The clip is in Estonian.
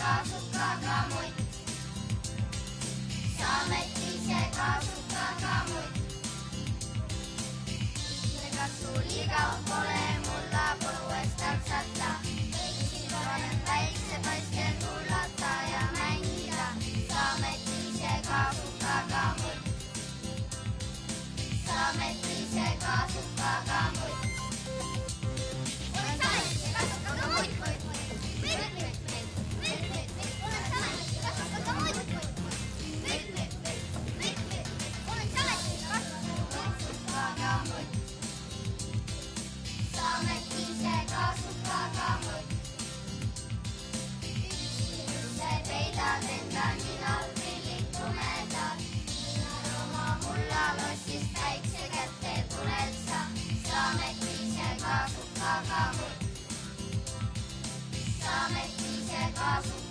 kasukaga muid. sa ametise kasukaga muid. kas sul igav pole, mulla põuest taksata. võiksin parem väikse poiste kuulata ja mängida. sa ametise kasukaga muid. sa ametise kasukaga muid. peidad enda ninal prillid tumedad. oma mullalossist päikse kätte tuled sa. sa ametise kasukaga muid. sa ametise kasukaga muid.